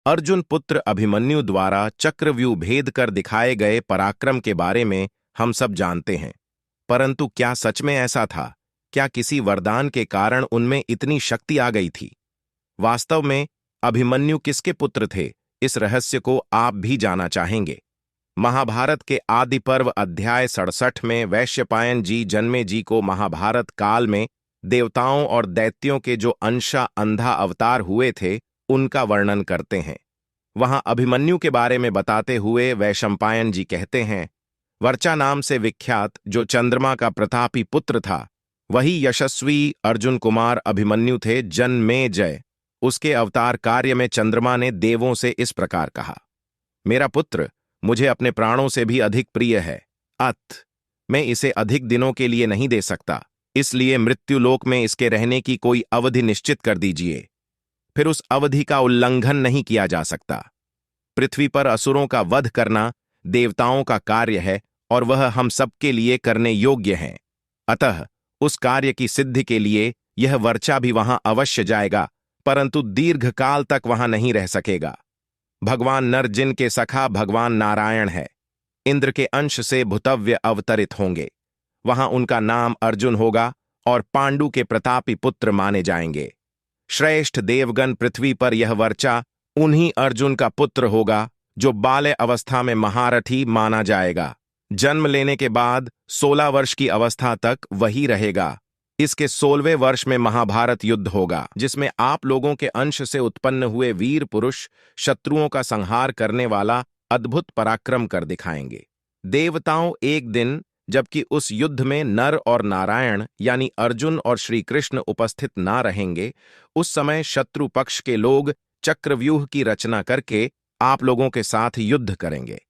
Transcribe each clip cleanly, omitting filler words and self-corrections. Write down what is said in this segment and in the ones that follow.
अर्जुन पुत्र अभिमन्यु द्वारा चक्रव्यूह भेद कर दिखाए गए पराक्रम के बारे में हम सब जानते हैं, परंतु क्या सच में ऐसा था? क्या किसी वरदान के कारण उनमें इतनी शक्ति आ गई थी? वास्तव में अभिमन्यु किसके पुत्र थे, इस रहस्य को आप भी जाना चाहेंगे। महाभारत के आदि पर्व अध्याय 67 में वैशंपायन जी जन्मे जी को महाभारत काल में देवताओं और दैत्यों के जो अंशा अंधा अवतार हुए थे उनका वर्णन करते हैं। वहां अभिमन्यु के बारे में बताते हुए वैशंपायन जी कहते हैं, वर्चा नाम से विख्यात जो चंद्रमा का प्रतापी पुत्र था, वही यशस्वी अर्जुन कुमार अभिमन्यु थे। जन्मेजय उसके अवतार कार्य में चंद्रमा ने देवों से इस प्रकार कहा, मेरा पुत्र मुझे अपने प्राणों से भी अधिक प्रिय है, मैं इसे अधिक दिनों के लिए नहीं दे सकता, इसलिए मृत्युलोक में इसके रहने की कोई अवधि निश्चित कर दीजिए, फिर उस अवधि का उल्लंघन नहीं किया जा सकता। पृथ्वी पर असुरों का वध करना देवताओं का कार्य है और वह हम सबके लिए करने योग्य है। अतः उस कार्य की सिद्धि के लिए यह वर्चा भी वहां अवश्य जाएगा, परंतु दीर्घकाल तक वहां नहीं रह सकेगा। भगवान नर जिनके सखा भगवान नारायण है, इंद्र के अंश से भूतव्य अवतरित होंगे। वहां उनका नाम अर्जुन होगा और पांडु के प्रतापी पुत्र माने जाएंगे। श्रेष्ठ देवगण पृथ्वी पर यह वर्चा उन्हीं अर्जुन का पुत्र होगा जो बाल्य अवस्था में महारथी माना जाएगा। जन्म लेने के बाद 16 वर्ष की अवस्था तक वही रहेगा। इसके 16वें वर्ष में महाभारत युद्ध होगा, जिसमें आप लोगों के अंश से उत्पन्न हुए वीर पुरुष शत्रुओं का संहार करने वाला अद्भुत पराक्रम कर दिखाएंगे। देवताओं एक दिन, जबकि उस युद्ध में नर और नारायण यानी अर्जुन और श्री कृष्ण उपस्थित ना रहेंगे, उस समय शत्रु पक्ष के लोग चक्रव्यूह की रचना करके आप लोगों के साथ युद्ध करेंगे।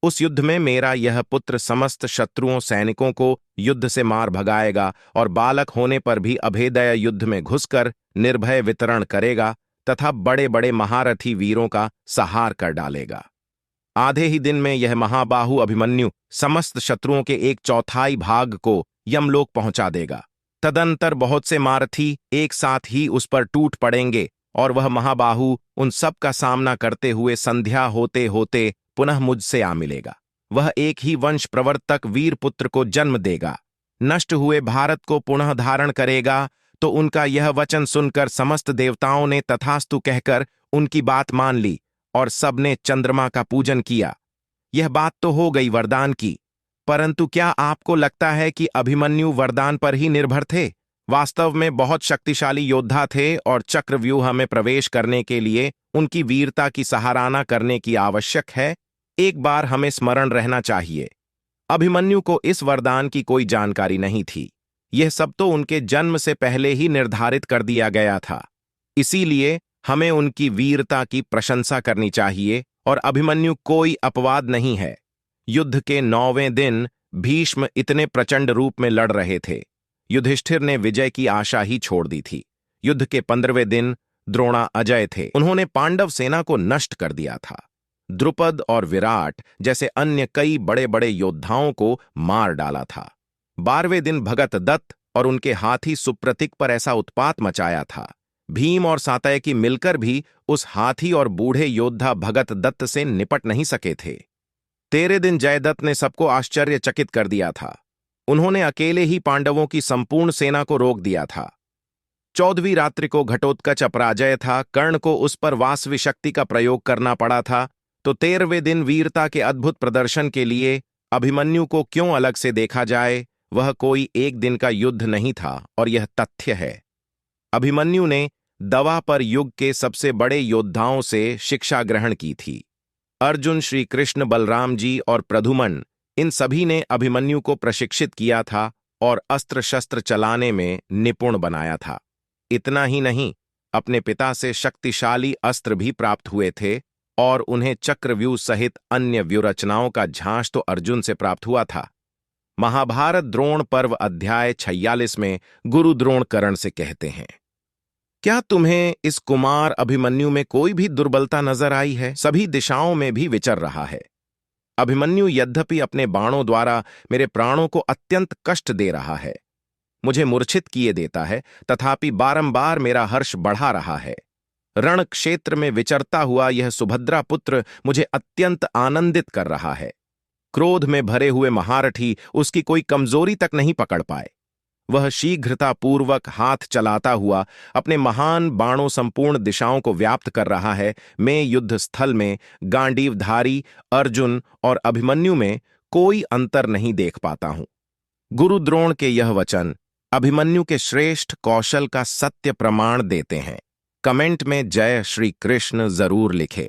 उस युद्ध में मेरा यह पुत्र समस्त शत्रुओं सैनिकों को युद्ध से मार भगाएगा और बालक होने पर भी अभेदय युद्ध में घुसकर निर्भय वितरण करेगा तथा बड़े बड़े महारथी वीरों का संहार कर डालेगा। आधे ही दिन में यह महाबाहु अभिमन्यु समस्त शत्रुओं के 1/4 भाग को यमलोक पहुंचा देगा। तदंतर बहुत से महारथी एक साथ ही उस पर टूट पड़ेंगे और वह महाबाहु उन सब का सामना करते हुए संध्या होते होते पुनः मुझसे आ मिलेगा। वह एक ही वंश प्रवर्तक वीर पुत्र को जन्म देगा, नष्ट हुए भारत को पुनः धारण करेगा। तो उनका यह वचन सुनकर समस्त देवताओं ने तथास्तु कहकर उनकी बात मान ली और सबने चंद्रमा का पूजन किया। यह बात तो हो गई वरदान की, परंतु क्या आपको लगता है कि अभिमन्यु वरदान पर ही निर्भर थे? वास्तव में बहुत शक्तिशाली योद्धा थे और चक्रव्यूह में प्रवेश करने के लिए उनकी वीरता की सराहना करने की आवश्यक है। एक बार हमें स्मरण रहना चाहिए, अभिमन्यु को इस वरदान की कोई जानकारी नहीं थी। यह सब तो उनके जन्म से पहले ही निर्धारित कर दिया गया था। इसीलिए हमें उनकी वीरता की प्रशंसा करनी चाहिए और अभिमन्यु कोई अपवाद नहीं है। युद्ध के 9वें दिन भीष्म इतने प्रचंड रूप में लड़ रहे थे, युधिष्ठिर ने विजय की आशा ही छोड़ दी थी। युद्ध के 15वें दिन द्रोणा अजय थे, उन्होंने पांडव सेना को नष्ट कर दिया था। द्रुपद और विराट जैसे अन्य कई बड़े बड़े योद्धाओं को मार डाला था। 12वें दिन भगत दत्त और उनके हाथी सुप्रतीक पर ऐसा उत्पात मचाया था, भीम और सातयकी मिलकर भी उस हाथी और बूढ़े योद्धा भगत दत्त से निपट नहीं सके थे। 13वें दिन जयदत्त ने सबको आश्चर्यचकित कर दिया था, उन्होंने अकेले ही पांडवों की संपूर्ण सेना को रोक दिया था। 14वीं रात्रि को घटोत्कच अपराजय था, कर्ण को उस पर वासवी शक्ति का प्रयोग करना पड़ा था। तो 13वें दिन वीरता के अद्भुत प्रदर्शन के लिए अभिमन्यु को क्यों अलग से देखा जाए? वह कोई एक दिन का युद्ध नहीं था और यह तथ्य है। अभिमन्यु ने दवा पर युग के सबसे बड़े योद्धाओं से शिक्षा ग्रहण की थी। अर्जुन, श्री कृष्ण, बलराम जी और प्रद्युम्न, इन सभी ने अभिमन्यु को प्रशिक्षित किया था और अस्त्र शस्त्र चलाने में निपुण बनाया था। इतना ही नहीं, अपने पिता से शक्तिशाली अस्त्र भी प्राप्त हुए थे और उन्हें चक्रव्यूह सहित अन्य व्यूहरचनाओं का झांस तो अर्जुन से प्राप्त हुआ था। महाभारत द्रोण पर्व अध्याय 46 में गुरु द्रोण कर्ण से कहते हैं, क्या तुम्हें इस कुमार अभिमन्यु में कोई भी दुर्बलता नजर आई है? सभी दिशाओं में भी विचर रहा है। अभिमन्यु यद्यपि अपने बाणों द्वारा मेरे प्राणों को अत्यंत कष्ट दे रहा है, मुझे मूर्छित किए देता है, तथापि बारंबार मेरा हर्ष बढ़ा रहा है। रण क्षेत्र में विचरता हुआ यह सुभद्रा पुत्र मुझे अत्यंत आनंदित कर रहा है। क्रोध में भरे हुए महारथी उसकी कोई कमजोरी तक नहीं पकड़ पाए। वह शीघ्रतापूर्वक हाथ चलाता हुआ अपने महान बाणों संपूर्ण दिशाओं को व्याप्त कर रहा है। मैं युद्ध स्थल में गांडीवधारी अर्जुन और अभिमन्यु में कोई अंतर नहीं देख पाता हूं। गुरु द्रोण के यह वचन अभिमन्यु के श्रेष्ठ कौशल का सत्य प्रमाण देते हैं। कमेंट में जय श्री कृष्ण जरूर लिखे।